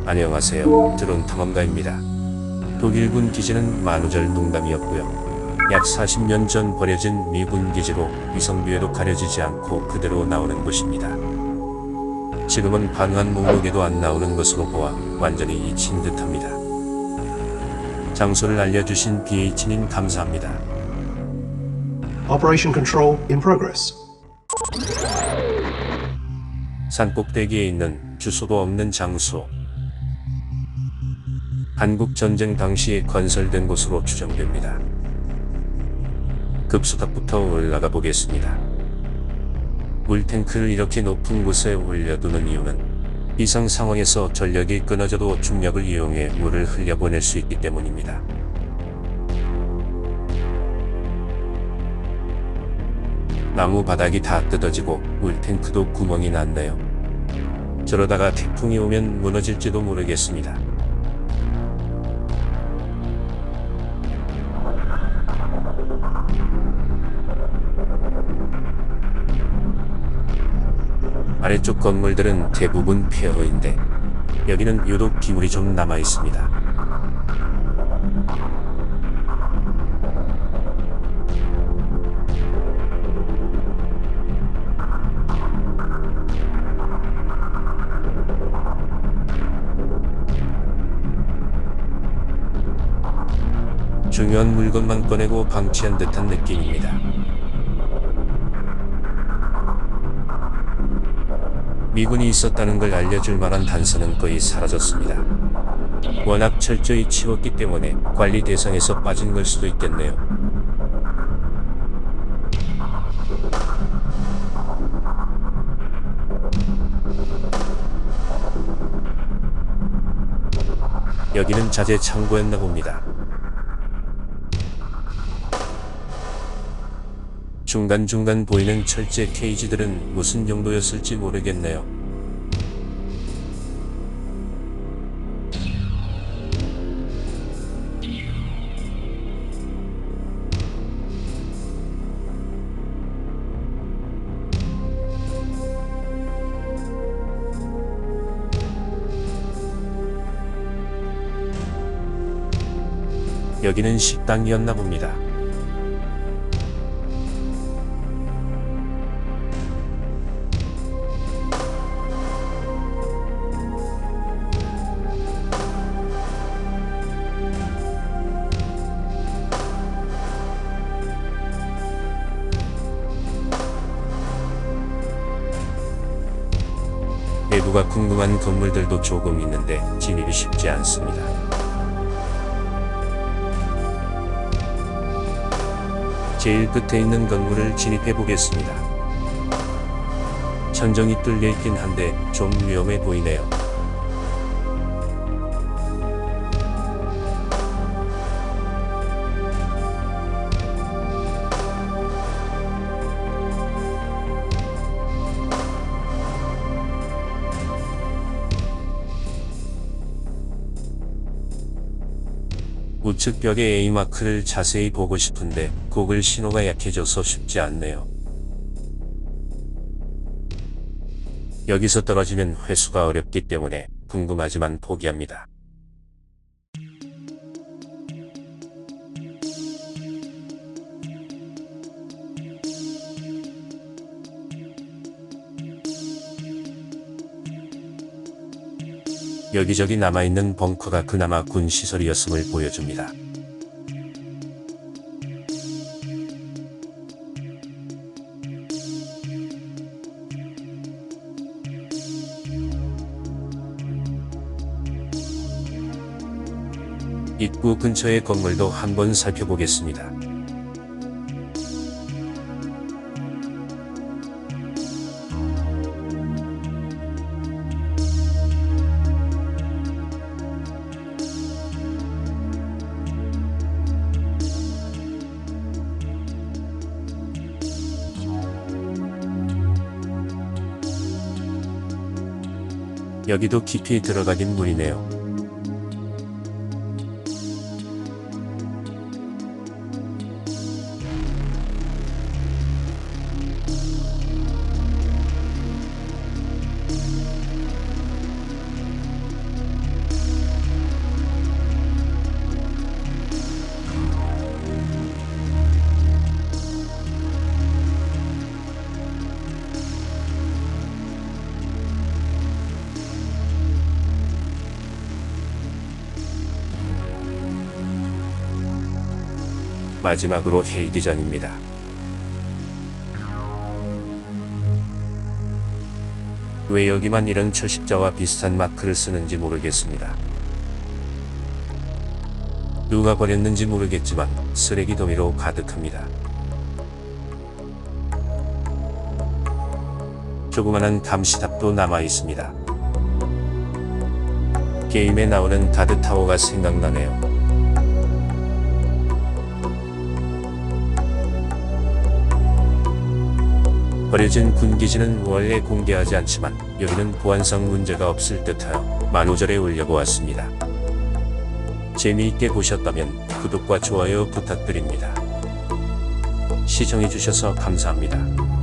안녕하세요. 드론 탐험가입니다. 독일군 기지는 만우절 농담이었고요. 약 40년 전 버려진 미군 기지로 위성비에도 가려지지 않고 그대로 나오는 곳입니다. 지금은 방한 목록에도 안 나오는 것으로 보아 완전히 잊힌 듯합니다. 장소를 알려주신 BH님 감사합니다. Operation control in progress. 산 꼭대기에 있는 주소도 없는 장소. 한국전쟁 당시 건설된 곳으로 추정됩니다. 급수탑부터 올라가 보겠습니다. 물탱크를 이렇게 높은 곳에 올려두는 이유는 비상 상황에서 전력이 끊어져도 중력을 이용해 물을 흘려보낼 수 있기 때문입니다. 나무 바닥이 다 뜯어지고 물탱크도 구멍이 났네요. 저러다가 태풍이 오면 무너질지도 모르겠습니다. 아래쪽 건물들은 대부분 폐허인데 여기는 유독 기물이 좀 남아 있습니다. 중요한 물건만 꺼내고 방치한 듯한 느낌입니다. 미군이 있었다는 걸 알려줄 만한 단서는 거의 사라졌습니다. 워낙 철저히 치웠기 때문에 관리 대상에서 빠진 걸 수도 있겠네요. 여기는 자재 창고였나 봅니다. 중간중간 보이는 철제 케이지들은 무슨 용도였을지 모르겠네요. 여기는 식당이었나 봅니다. 내부가 궁금한 건물들도 조금 있는데 진입이 쉽지 않습니다. 제일 끝에 있는 건물을 진입해 보겠습니다. 천정이 뚫려 있긴 한데 좀 위험해 보이네요. 우측 벽의 A마크를 자세히 보고 싶은데 고글 신호가 약해져서 쉽지 않네요. 여기서 떨어지면 회수가 어렵기 때문에 궁금하지만 포기합니다. 여기저기 남아있는 벙커가 그나마 군 시설이었음을 보여줍니다. 입구 근처의 건물도 한번 살펴보겠습니다. 여기도 깊이 들어가긴 무리네요. 마지막으로 헤이기 전입니다. 왜 여기만 이런 철십자와 비슷한 마크를 쓰는지 모르겠습니다. 누가 버렸는지 모르겠지만 쓰레기 더미로 가득합니다. 조그만한 감시탑도 남아 있습니다. 게임에 나오는 가드타워가 생각나네요. 버려진 군기지는 원래 공개하지 않지만 여기는 보안상 문제가 없을 듯하여 만우절에 올려보았습니다. 재미있게 보셨다면 구독과 좋아요 부탁드립니다. 시청해주셔서 감사합니다.